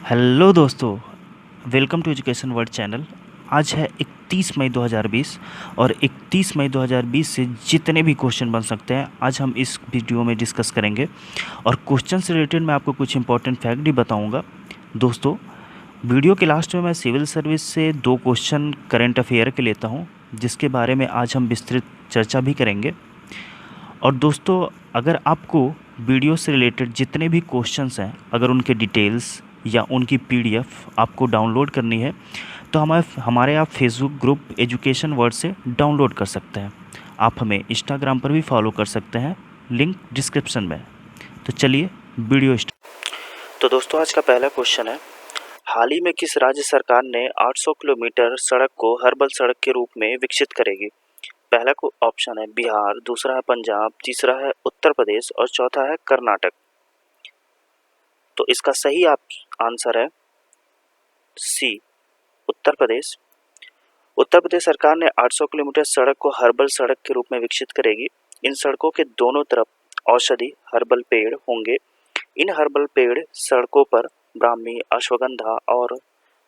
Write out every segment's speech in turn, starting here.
Hello दोस्तों, welcome to Education World channel. आज है 31 मई 2020 और 31 मई 2020 से जितने भी क्वेश्चन बन सकते हैं आज हम इस वीडियो में डिस्कस करेंगे। और क्वेश्चन से रिलेटेड मैं आपको कुछ इंपॉर्टेंट फैक्ट भी बताऊंगा। दोस्तों, वीडियो के लास्ट में मैं सिविल सर्विस से 2 क्वेश्चन करंट अफेयर के लेता हूं, जिसके बारे में आज हम विस्तृत चर्चा भी करेंगे। और दोस्तों, अगर आपको वीडियो से रिलेटेड जितने भी क्वेश्चंस हैं, अगर उनके डिटेल्स या उनकी पीडीएफ आपको डाउनलोड करनी है तो हमारे आप फेसबुक ग्रुप एजुकेशन वर्ल्ड से डाउनलोड कर सकते हैं। आप हमें इंस्टाग्राम पर भी फॉलो कर सकते हैं, लिंक डिस्क्रिप्शन में। तो चलिए वीडियो स्टार्ट। तो दोस्तों, आज का पहला क्वेश्चन है, हाल ही में किस राज्य सरकार ने 800 किलोमीटर सड़क को हर्बल सड़क के रूप में विकसित करेगी? पहला को ऑप्शन है बिहार, दूसरा है पंजाब, तीसरा है उत्तर प्रदेश और चौथा है कर्नाटक। तो इसका सही आंसर है सी, उत्तर प्रदेश। उत्तर प्रदेश सरकार ने 800 किलोमीटर सड़क को हर्बल सड़क के रूप में विकसित करेगी। इन सड़कों के दोनों तरफ औषधि हर्बल पेड़ होंगे। इन हर्बल पेड़ सड़कों पर ब्राह्मी, अश्वगंधा और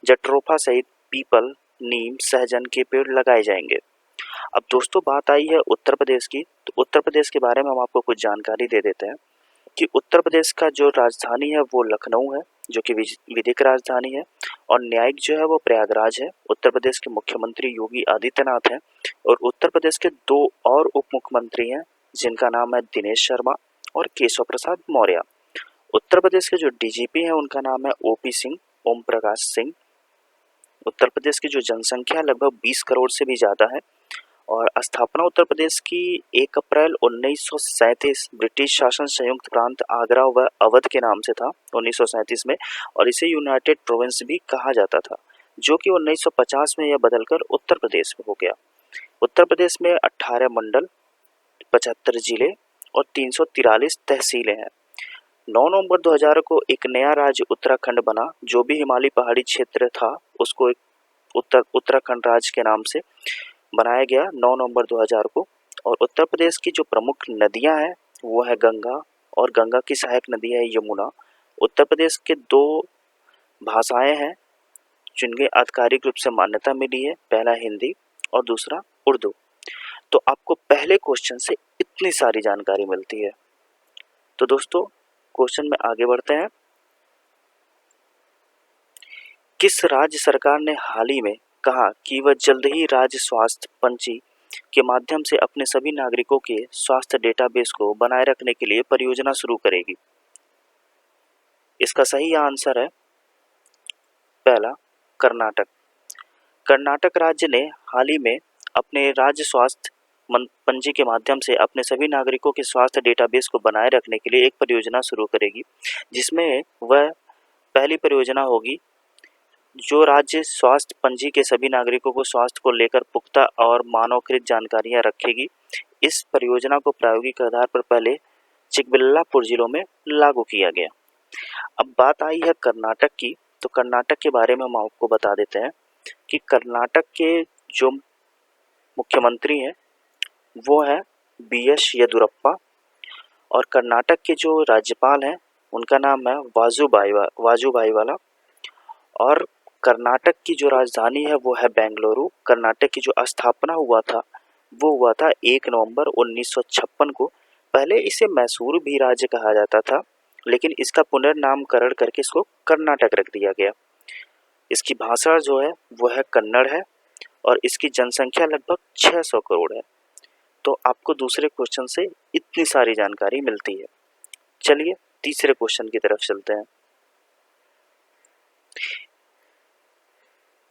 जट्रोफा सहित पीपल, नीम, सहजन के पेड़ लगाए जाएंगे। अब दोस्तों, बात आई है उत्तर प्रदेश की। तो उत्तर प्रदेश के बारे में हम आपको कुछ जानकारी दे देते हैं कि उत्तर प्रदेश का जो राजधानी है वो लखनऊ है, जो कि विधिक राजधानी है, और न्यायिक जो है वो प्रयागराज है। उत्तर प्रदेश के मुख्यमंत्री योगी आदित्यनाथ हैं और उत्तर प्रदेश के 2 और उप मुख्यमंत्री हैं, जिनका नाम है दिनेश शर्मा और केशव प्रसाद मौर्य। उत्तर प्रदेश के जो डीजीपी हैं उनका नाम है ओपी सिंह, ओम प्रकाश सिंह। उत्तर प्रदेश की जो जनसंख्या लगभग 20 करोड़ से भी ज़्यादा है और स्थापना उत्तर प्रदेश की 1 अप्रैल 1937 ब्रिटिश शासन संयुक्त प्रांत आगरा व अवध के नाम से था 1937 में, और इसे यूनाइटेड प्रोविंस भी कहा जाता था, जो कि 1950 में यह बदलकर उत्तर प्रदेश में हो गया। उत्तर प्रदेश में 18 मंडल, 75 जिले और 343 तहसीलें हैं। 9 नवंबर 2000 को एक नया राज्य उत्तराखंड बना, जो भी हिमालयी पहाड़ी क्षेत्र था उसको एक उत्तराखंड राज्य के नाम से बनाया गया 9 नवंबर 2000 को। और उत्तर प्रदेश की जो प्रमुख नदियां हैं वो है गंगा, और गंगा की सहायक नदी है यमुना। उत्तर प्रदेश के 2 भाषाएं हैं जिनके आधिकारिक रूप से मान्यता मिली है, पहला हिंदी और दूसरा उर्दू। तो आपको पहले क्वेश्चन से इतनी सारी जानकारी मिलती है। तो दोस्तों, क्वेश्चन में आगे बढ़ते हैं। किस राज्य सरकार ने हाल ही में कहा कि वह जल्द ही राज्य स्वास्थ्य पंजी के माध्यम से अपने सभी नागरिकों के स्वास्थ्य डेटाबेस को बनाए रखने के लिए परियोजना शुरू करेगी? इसका सही आंसर है पहला, कर्नाटक। कर्नाटक राज्य ने हाल ही में अपने राज्य स्वास्थ्य पंजी के माध्यम से अपने सभी नागरिकों के स्वास्थ्य डेटाबेस को बनाए रखने के लिए एक परियोजना शुरू करेगी, जिसमें वह पहली परियोजना होगी जो राज्य स्वास्थ्य पंजी के सभी नागरिकों को स्वास्थ्य को लेकर पुख्ता और मानवकृत जानकारियां रखेगी। इस परियोजना को प्रायोगिक आधार पर पहले चिकबल्लापुर जिलों में लागू किया गया। अब बात आई है कर्नाटक की। तो कर्नाटक के बारे में हम आपको बता देते हैं कि कर्नाटक के जो मुख्यमंत्री हैं वो है बीएस येदुरप्पा, और कर्नाटक के जो राज्यपाल हैं उनका नाम है वाजुभाई वाला। और कर्नाटक की जो राजधानी है वो है बेंगलुरु। कर्नाटक की जो स्थापना हुआ था वो हुआ था 1 नवंबर 1956 को। पहले इसे मैसूर भी राज्य कहा जाता था, लेकिन इसका पुनर्नामकरण करके इसको कर्नाटक रख दिया गया। इसकी भाषा जो है वो है कन्नड़ है और इसकी जनसंख्या लगभग 600 करोड़ है। तो आपको दूसरे क्वेश्चन से इतनी सारी जानकारी मिलती है। चलिए तीसरे क्वेश्चन की तरफ चलते हैं।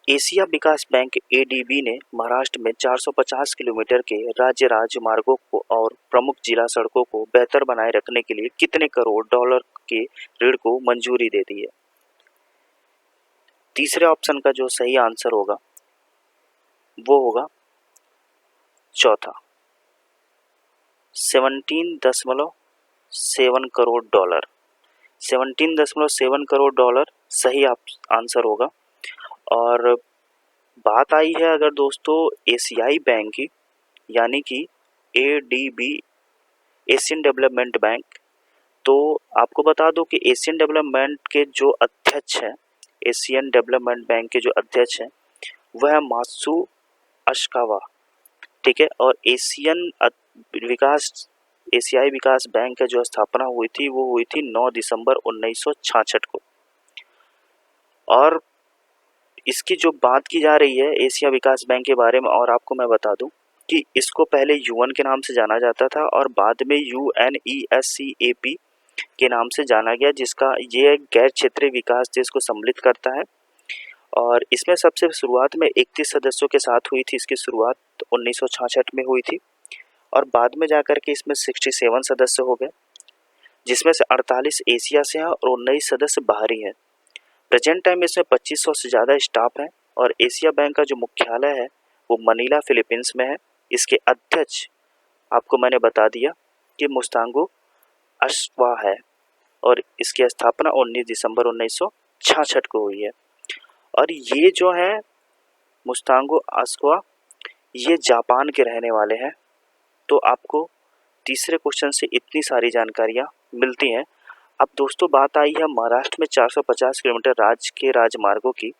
एशिया विकास बैंक एडीबी ने महाराष्ट्र में 450 किलोमीटर के राज्य राजमार्गों को और प्रमुख जिला सड़कों को बेहतर बनाए रखने के लिए कितने करोड़ डॉलर के ऋण को मंजूरी दे दी है? तीसरे ऑप्शन का जो सही आंसर होगा वो होगा चौथा, 17.7 करोड़ डॉलर। 17.7 करोड़ डॉलर सही आंसर होगा। और बात आई है अगर दोस्तों एशियाई बैंक की, यानी कि एडीबी, एशियन डेवलपमेंट बैंक, तो आपको बता दो कि एशियन डेवलपमेंट के जो अध्यक्ष हैं एशियन डेवलपमेंट बैंक के जो अध्यक्ष हैं वह है मात्सु अशिकावा, ठीक है। और एशियाई विकास बैंक का जो स्थापना हुई थी वो हुई थी 9 दिसंबर 1966 को। और इसकी जो बात की जा रही है एशिया विकास बैंक के बारे में, और आपको मैं बता दूं कि इसको पहले यूएन के नाम से जाना जाता था और बाद में UNESCAP के नाम से जाना गया, जिसका ये गैर क्षेत्रीय विकास देश को सम्मिलित करता है। और इसमें सबसे शुरुआत में 31 सदस्यों के साथ हुई थी। इसकी शुरुआत 1966 में हुई थी और बाद में जाकर के इसमें 67 सदस्य हो गए, जिसमें से 48 एशिया से हैं और 19 सदस्य बाहरी हैं। प्रेजेंट टाइम इसमें 2500 से ज़्यादा स्टाफ है और एशिया बैंक का जो मुख्यालय है वो मनीला फिलीपींस में है। इसके अध्यक्ष आपको मैंने बता दिया कि मुस्तांगो अशिकावा है और इसकी स्थापना 19 दिसंबर 1966 को हुई है। और ये जो है मुस्तांगो अशिकावा ये जापान के रहने वाले हैं। तो आपको तीसरे क्वेश्चन से इतनी सारी जानकारियाँ मिलती हैं। अब दोस्तों बात आई है महाराष्ट्र में 450 किलोमीटर राज्य के राजमार्गों की।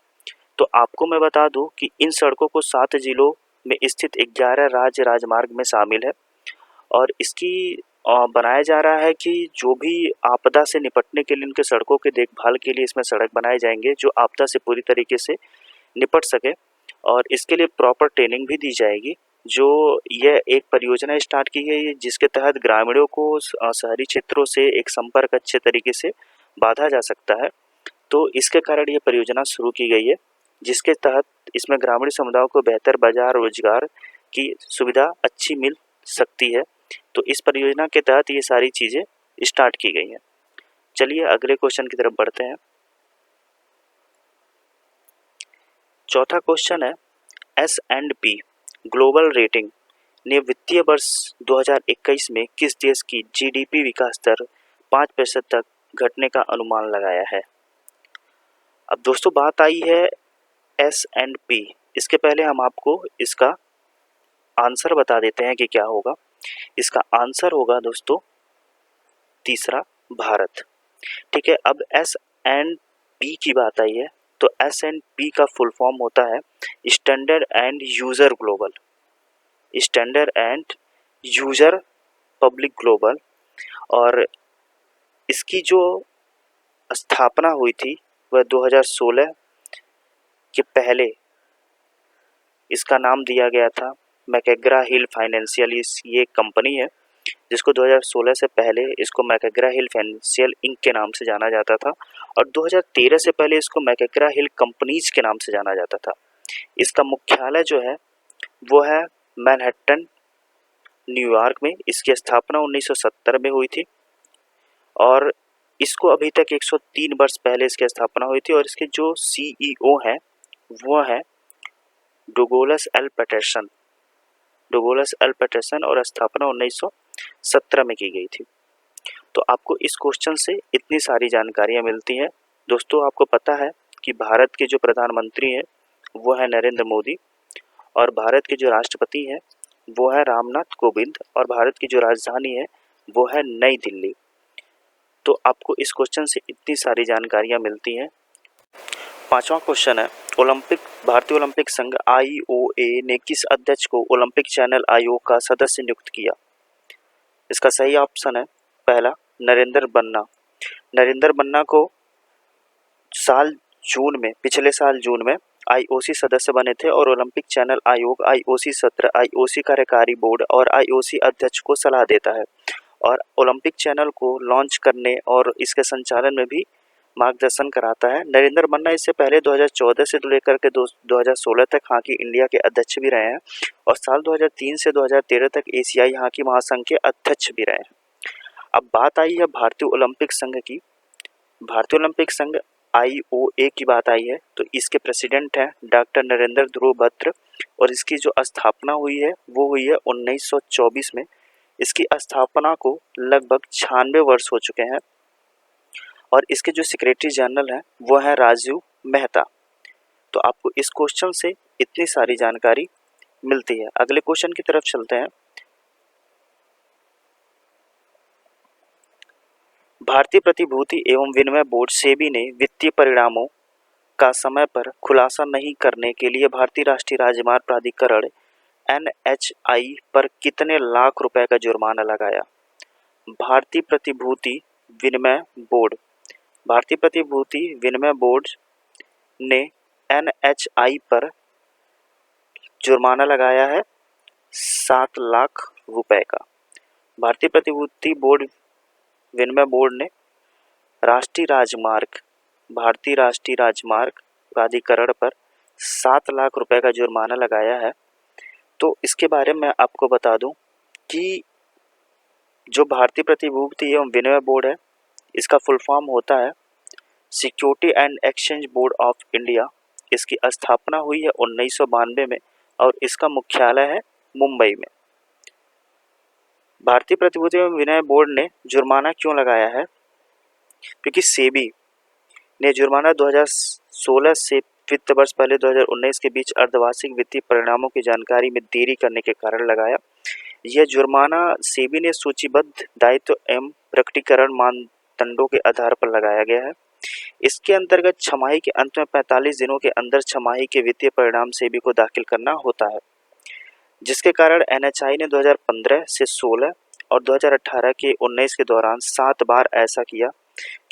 तो आपको मैं बता दूं कि इन सड़कों को 7 जिलों में स्थित 11 राज्य राजमार्ग में शामिल है और इसकी बनाया जा रहा है कि जो भी आपदा से निपटने के लिए उनके सड़कों के देखभाल के लिए इसमें सड़क बनाए जाएंगे जो आपदा से पूरी तरीके से निपट सके, और इसके लिए प्रॉपर ट्रेनिंग भी दी जाएगी। जो यह एक परियोजना स्टार्ट की गई है जिसके तहत ग्रामीणों को शहरी क्षेत्रों से एक संपर्क अच्छे तरीके से बांधा जा सकता है। तो इसके कारण ये परियोजना शुरू की गई है जिसके तहत इसमें ग्रामीण समुदायों को बेहतर बाजार रोजगार की सुविधा अच्छी मिल सकती है। तो इस परियोजना के तहत ये सारी चीज़ें स्टार्ट की गई हैं। चलिए अगले क्वेश्चन की तरफ बढ़ते हैं। चौथा क्वेश्चन है S&P ग्लोबल रेटिंग ने वित्तीय वर्ष 2021 में किस देश की GDP विकास दर 5% तक घटने का अनुमान लगाया है। अब दोस्तों बात आई है S&P, इसके पहले हम आपको इसका आंसर बता देते हैं कि क्या होगा। इसका आंसर होगा दोस्तों तीसरा भारत, ठीक है। अब S&P की बात आई है तो S&P का फुल फॉर्म होता है standard and user global, standard and user public global. और इसकी जो स्थापना हुई थी वह 2016 के पहले इसका नाम दिया गया था मैकग्रा हिल फाइनेंशियल। ये कंपनी है जिसको 2016 से पहले इसको मैकग्रा हिल फाइनेंशियल इंक के नाम से जाना जाता था और 2013 से पहले इसको मैकग्रा हिल कंपनीज के नाम से जाना जाता था। इसका मुख्यालय जो है वो है मैनहट्टन न्यूयॉर्क में। इसकी स्थापना 1970 में हुई थी और इसको अभी तक 103 वर्ष पहले इसकी स्थापना हुई थी। और इसके जो CEO हैं वो है डुगलास एल पैटरसन और स्थापना 1917 में की गई थी। तो आपको इस क्वेश्चन से इतनी सारी जानकारियाँ मिलती हैं। दोस्तों आपको पता है कि भारत के जो प्रधानमंत्री हैं वो है नरेंद्र मोदी और भारत के जो राष्ट्रपति हैं वो है रामनाथ कोविंद और भारत की जो राजधानी है वो है नई दिल्ली। तो आपको इस क्वेश्चन से इतनी सारी जानकारियाँ मिलती हैं। पांचवा क्वेश्चन है भारतीय ओलंपिक संघ IOA ने किस अध्यक्ष को ओलंपिक चैनल आयोग का सदस्य नियुक्त किया। इसका सही ऑप्शन है पहला नरेंद्र बन्ना को पिछले साल जून में IOC सदस्य बने थे और ओलंपिक चैनल आयोग IOC सत्र, IOC कार्यकारी बोर्ड और IOC अध्यक्ष को सलाह देता है और ओलंपिक चैनल को लॉन्च करने और इसके संचालन में भी मार्गदर्शन कराता है। नरेंद्र बन्ना इससे पहले 2014 से लेकर के 2016 तक हॉकी इंडिया के अध्यक्ष भी रहे हैं और साल 2003 से 2013 तक एशियाई हॉकी महासंघ के अध्यक्ष भी रहे हैं। अब बात आई है भारतीय ओलंपिक संघ की। भारतीय ओलंपिक संघ IOA की बात आई है तो इसके प्रेसिडेंट हैं डॉक्टर नरेंद्र ध्रुव बत्र और इसकी जो स्थापना हुई है वो हुई है 1924 में। इसकी स्थापना को लगभग 96 वर्ष हो चुके हैं और इसके जो सेक्रेटरी जनरल हैं वो है राजीव मेहता। तो आपको इस क्वेश्चन से इतनी सारी जानकारी मिलती है। अगले क्वेश्चन की तरफ चलते हैं। भारतीय प्रतिभूति एवं विनिमय बोर्ड सेबी ने वित्तीय परिणामों का समय पर खुलासा नहीं करने के लिए भारतीय राष्ट्रीय राजमार्ग प्राधिकरण NHAI पर कितने लाख रुपए का जुर्माना लगाया? भारतीय प्रतिभूति विनिमय बोर्ड भारतीय प्रतिभूति विनिमय बोर्ड ने NHAI पर जुर्माना लगाया है 7 लाख रुपए का। भारतीय प्रतिभूति बोर्ड विनिमय बोर्ड ने भारतीय राष्ट्रीय राजमार्ग प्राधिकरण पर 7 लाख रुपए का जुर्माना लगाया है। तो इसके बारे में आपको बता दूं कि जो भारतीय प्रतिभूति एवं विनिमय बोर्ड है, इसका फुल फॉर्म होता है security and exchange board of India. इसकी स्थापना हुई है 1992 में और इसका मुख्यालय है मुंबई में। भारतीय प्रतिभूति एवं विनिमय बोर्ड ने जुर्माना क्यों लगाया है? क्योंकि सेबी ने जुर्माना 2016 से वित्त वर्ष पहले 2019 के बीच अर्धवार्षिक वित्तीय परिणामों की जानकारी में देरी करने के कारण लगाया। यह जुर्माना सेबी ने सूचीबद्ध दायित्व एवं प्रकटीकरण मानदंडों के आधार पर लगाया गया है। इसके अंतर्गत छमाही के अंत में 45 दिनों के अंदर छमाही के वित्तीय परिणाम सेबी को दाखिल करना होता है, जिसके कारण NHAI ने 2015 से 16 और 2018 के 19 के दौरान 7 बार ऐसा किया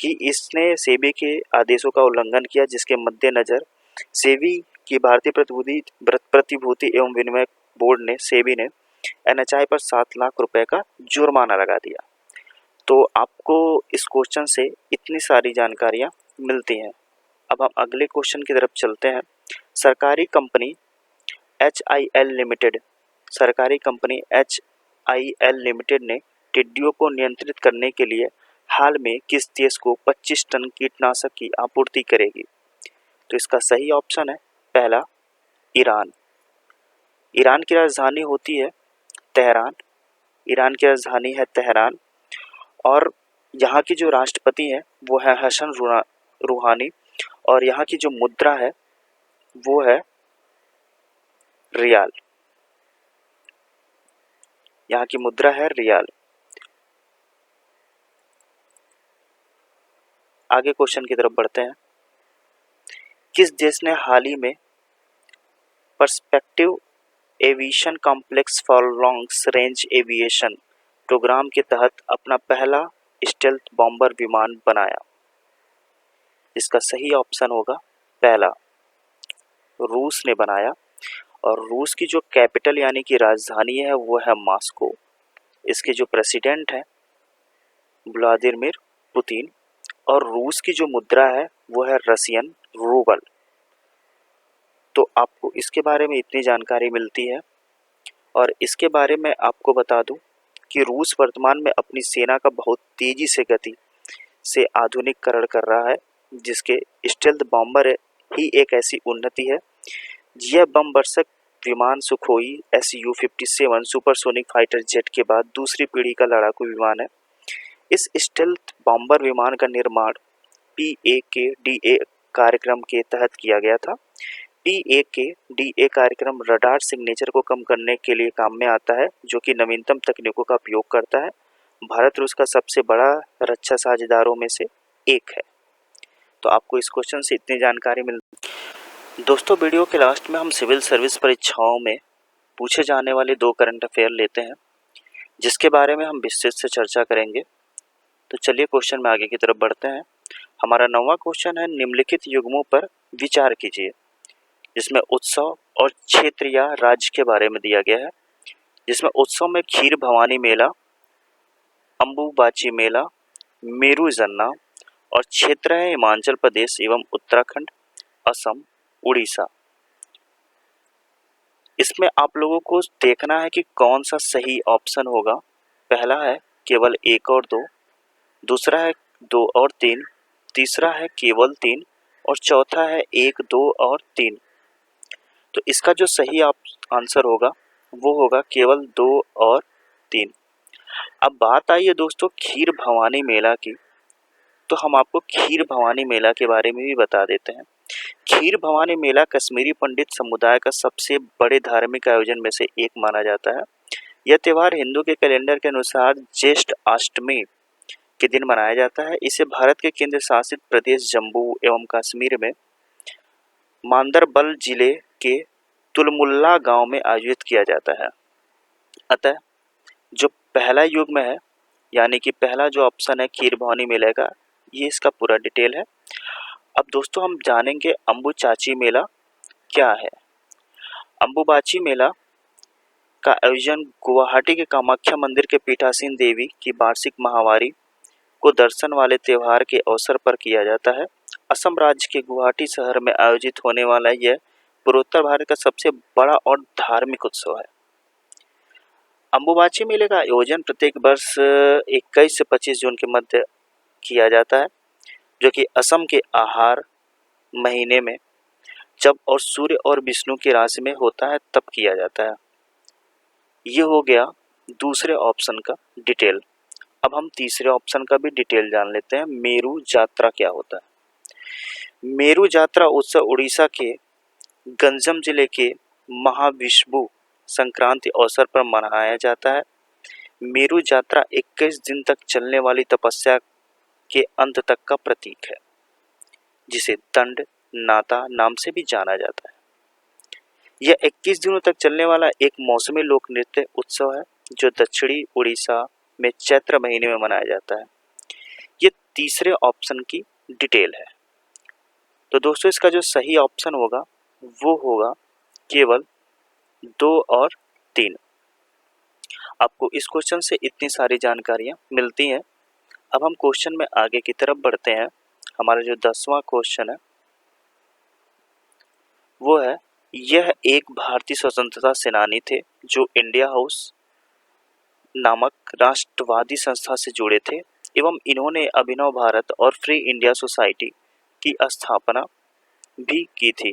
कि इसने सेबी के आदेशों का उल्लंघन किया, जिसके मद्देनजर सेबी की भारतीय प्रतिभूति एवं विनिमय बोर्ड ने सेबी ने NHAI पर 7 लाख रुपए का जुर्माना लगा दिया। तो आपको इस क्वेश्चन से इतनी सारी जानकारियां मिलती हैं। अब हम अगले क्वेश्चन की तरफ चलते हैं। सरकारी कंपनी HIL लिमिटेड ने टिड्डियों को नियंत्रित करने के लिए हाल में किस देश को 25 टन कीटनाशक की आपूर्ति करेगी? तो इसका सही ऑप्शन है पहला ईरान। ईरान की राजधानी होती है तेहरान और यहाँ की जो राष्ट्रपति है वो है हसन रूहानी और यहाँ की जो मुद्रा है वो है रियाल। यहाँ की मुद्रा है रियाल। आगे क्वेश्चन की तरफ बढ़ते हैं। किस देश ने हाल ही में perspective aviation complex for long range aviation program के तहत अपना पहला स्टेल्थ बॉम्बर विमान बनाया? इसका सही ऑप्शन होगा पहला रूस ने बनाया और रूस की जो कैपिटल यानी कि राजधानी है वो है मॉस्को। इसके जो प्रेसिडेंट है व्लादिमीर पुतिन और रूस की जो मुद्रा है वो है रशियन रूबल। तो आपको इसके बारे में इतनी जानकारी मिलती है। और इसके बारे में आपको बता दूं कि रूस वर्तमान में अपनी सेना का बहुत तेजी से गति से आधुनिकीकरण कर रहा है, जिसके स्टेल्थ बॉम्बर ही एक ऐसी उन्नति है। यह बम वर्षक विमान Sukhoi Su-57 supersonic fighter jet के बाद दूसरी पीढ़ी का लड़ाकू विमान है। इस स्टेल्थ बॉम्बर विमान का निर्माण PAKDA कार्यक्रम के तहत किया गया था। PAKDA कार्यक्रम रडार सिग्नेचर को कम करने के लिए काम में आता है, जो कि नवीनतम तकनीकों का उपयोग करता है। भारत रूस का सबसे बड़ा रक्षा साझेदारों में से एक है। तो आपको इस क्वेश्चन से इतनी जानकारी मिलती है। दोस्तों, वीडियो के लास्ट में हम सिविल सर्विस परीक्षाओं में पूछे जाने वाले 2 करंट अफेयर लेते हैं, जिसके बारे में हम विस्तृत से चर्चा करेंगे। तो चलिए क्वेश्चन में आगे की तरफ बढ़ते हैं। हमारा 9वां क्वेश्चन है, निम्नलिखित युग्मों पर विचार कीजिए, जिसमें उत्सव और क्षेत्र या राज्य के बारे में दिया गया है। जिसमें उत्सव में खीर भवानी मेला, अम्बुबाची मेला, मेरू जन्ना और क्षेत्र है हिमाचल प्रदेश एवं उत्तराखंड, असम, उड़ीसा। इसमें आप लोगों को देखना है कि कौन सा सही ऑप्शन होगा। पहला है केवल 1 और 2, दूसरा है 2 और 3, तीसरा है केवल 3 और चौथा है 1, 2 और 3। तो इसका जो सही आंसर होगा वो होगा केवल 2 और 3। अब बात आई है दोस्तों खीर भवानी मेला की, तो हम आपको खीर भवानी मेला के बारे में भी बता देते हैं। खीर भवानी मेला कश्मीरी पंडित समुदाय का सबसे बड़े धार्मिक आयोजन में से एक माना जाता है। यह त्यौहार हिंदू के कैलेंडर के अनुसार ज्येष्ठ अष्टमी के दिन मनाया जाता है। इसे भारत के केंद्र शासित प्रदेश जम्मू एवं कश्मीर में मांदरबल जिले के तुलमुल्ला गांव में आयोजित किया जाता है। अतः जो पहला युग्म है यानी कि पहला जो ऑप्शन है खीर भवानी मेले का, ये इसका पूरा डिटेल है। अब दोस्तों हम जानेंगे अम्बुचाची मेला क्या है। अम्बुबाची मेला का आयोजन गुवाहाटी के कामाख्या मंदिर के पीठासीन देवी की वार्षिक माहवारी को दर्शन वाले त्योहार के अवसर पर किया जाता है। असम राज्य के गुवाहाटी शहर में आयोजित होने वाला यह पूर्वोत्तर भारत का सबसे बड़ा और धार्मिक उत्सव है। अम्बुबाची मेले का आयोजन प्रत्येक वर्ष 21 से 25 जून के मध्य किया जाता है, जो कि असम के आहार महीने में जब और सूर्य और विष्णु की राशि में होता है तब किया जाता है। ये हो गया दूसरे ऑप्शन का डिटेल। अब हम तीसरे ऑप्शन का भी डिटेल जान लेते हैं। मेरू यात्रा क्या होता है। मेरू यात्रा उत्सव उड़ीसा के गंजम जिले के महाविषुवु संक्रांति अवसर पर मनाया जाता है। मेरू यात्रा 21 दिन तक चलने वाली तपस्या के अंत तक का प्रतीक है, जिसे दंड नाता नाम से भी जाना जाता है। यह 21 दिनों तक चलने वाला एक मौसमी लोक नृत्य उत्सव है जो दक्षिणी उड़ीसा में चैत्र महीने में मनाया जाता है। ये तीसरे ऑप्शन की डिटेल है। तो दोस्तों इसका जो सही ऑप्शन होगा वो होगा केवल 2 और 3। आपको इस क्वेश्चन से इतनी सारी जानकारियां मिलती हैं। अब हम क्वेश्चन में आगे की तरफ बढ़ते हैं। हमारा जो 10वां क्वेश्चन है वो है, यह एक भारतीय स्वतंत्रता सेनानी थे जो इंडिया हाउस नामक राष्ट्रवादी संस्था से जुड़े थे एवं इन्होंने अभिनव भारत और फ्री इंडिया सोसाइटी की स्थापना भी की थी।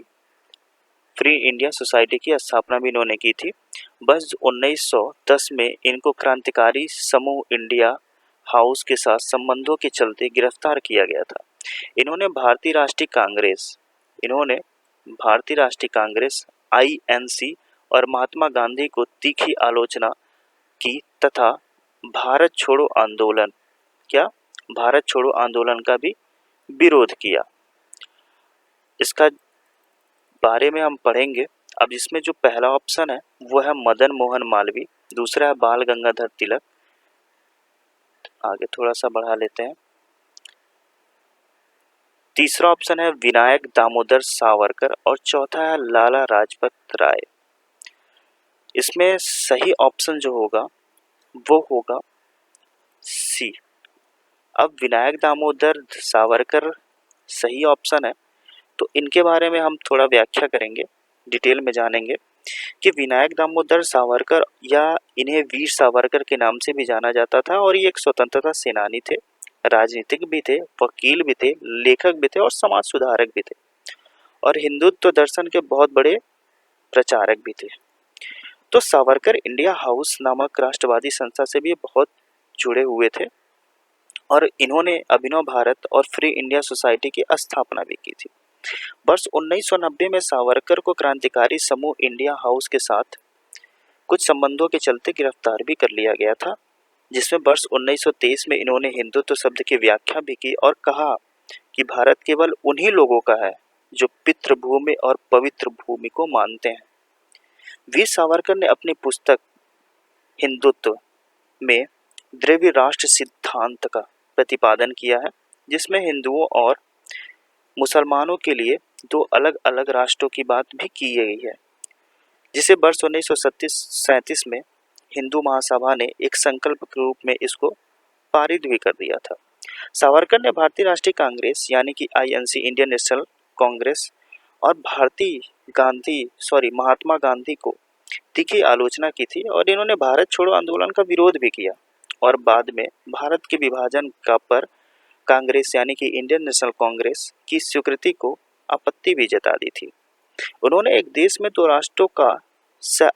फ्री इंडिया सोसाइटी की स्थापना भी इन्होंने की थी। बस 1910 में इनको क्रांतिकारी समूह इंडिया हाउस के साथ संबंधों के चलते गिरफ्तार किया गया था। इन्होंने भारतीय राष्ट्रीय कांग्रेस INC और महात्मा गांधी को तीखी आलोचना की तथा भारत छोड़ो आंदोलन का भी विरोध किया। इसका बारे में हम पढ़ेंगे। अब इसमें जो पहला ऑप्शन है वो है मदन मोहन मालवीय, दूसरा है बाल गंगाधर तिलक, आगे थोड़ा सा बढ़ा लेते हैं, तीसरा ऑप्शन है विनायक दामोदर सावरकर और चौथा है लाला लाजपत राय। इसमें सही ऑप्शन जो होगा वो होगा सी। अब विनायक दामोदर सावरकर सही ऑप्शन है, तो इनके बारे में हम थोड़ा व्याख्या करेंगे, डिटेल में जानेंगे कि विनायक दामोदर सावरकर या इन्हें वीर सावरकर के नाम से भी जाना जाता था और ये एक स्वतंत्रता सेनानी थे, राजनीतिक भी थे, वकील भी थे, लेखक भी थे और समाज सुधारक भी थे और हिंदुत्व दर्शन के बहुत बड़े प्रचारक भी थे। तो सावरकर इंडिया हाउस नामक राष्ट्रवादी संस्था से भी बहुत जुड़े हुए थे और इन्होंने अभिनव भारत और फ्री इंडिया सोसाइटी की स्थापना भी की थी। वर्ष 1990 में सावरकर को क्रांतिकारी समूह इंडिया हाउस के साथ कुछ संबंधों के चलते गिरफ्तार भी कर लिया गया था, जिसमें वर्ष 1923 में इन्होंने हिंदुत्व शब्द की व्याख्या भी की और कहा कि भारत केवल उन्हीं लोगों का है जो पितृभूमि और पवित्र भूमि को मानते हैं। वीर सावरकर ने अपनी पुस्तक हिंदुत्व में द्रव्य राष्ट्र सिद्धांत का प्रतिपादन किया है, जिसमें हिंदुओं और मुसलमानों के लिए 2 अलग अलग राष्ट्रों की बात भी की गई है, जिसे वर्ष 1937 में हिंदू महासभा ने एक संकल्प के रूप में इसको पारित भी कर दिया था। सावरकर ने भारतीय राष्ट्रीय कांग्रेस यानी कि INC इंडियन नेशनल कांग्रेस और महात्मा गांधी को तीखी आलोचना की थी और इन्होंने भारत छोड़ो आंदोलन का विरोध भी किया और बाद में भारत के विभाजन का पर कांग्रेस यानी कि इंडियन नेशनल कांग्रेस की स्वीकृति को आपत्ति भी जता दी थी। उन्होंने एक देश में 2 राष्ट्रों का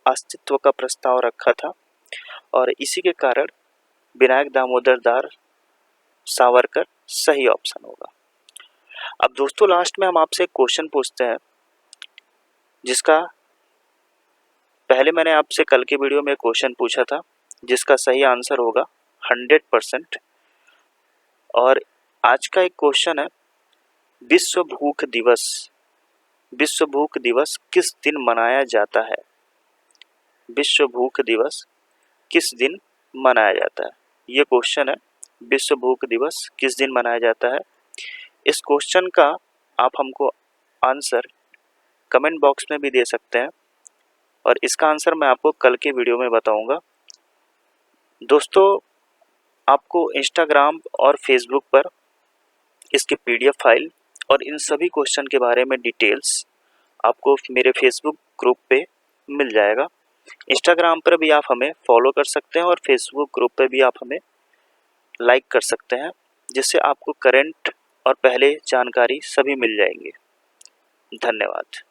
अस्तित्व का प्रस्ताव रखा था और इसी के कारण विनायक दामोदर सावरकर सही ऑप्शन होगा। अब दोस्तों लास्ट में हम आपसे एक क्वेश्चन पूछते हैं, जिसका पहले मैंने आपसे कल के वीडियो में क्वेश्चन पूछा था, जिसका सही आंसर होगा 100%। और आज का एक क्वेश्चन है, विश्व भूख दिवस विश्व भूख दिवस किस दिन मनाया जाता है? विश्व भूख दिवस किस दिन मनाया जाता है? ये क्वेश्चन है, विश्व भूख दिवस किस दिन मनाया जाता है? इस क्वेश्चन का आप हमको आंसर कमेंट बॉक्स में भी दे सकते हैं और इसका आंसर मैं आपको कल के वीडियो में बताऊंगा। दोस्तों, आपको इंस्टाग्राम और फेसबुक पर इसकी पीडीएफ फाइल और इन सभी क्वेश्चन के बारे में डिटेल्स आपको मेरे फेसबुक ग्रुप पे मिल जाएगा। इंस्टाग्राम पर भी आप हमें फॉलो कर सकते हैं और फेसबुक ग्रुप पे भी आप हमें लाइक कर सकते हैं, जिससे आपको करंट और पहले जानकारी सभी मिल जाएंगे। धन्यवाद।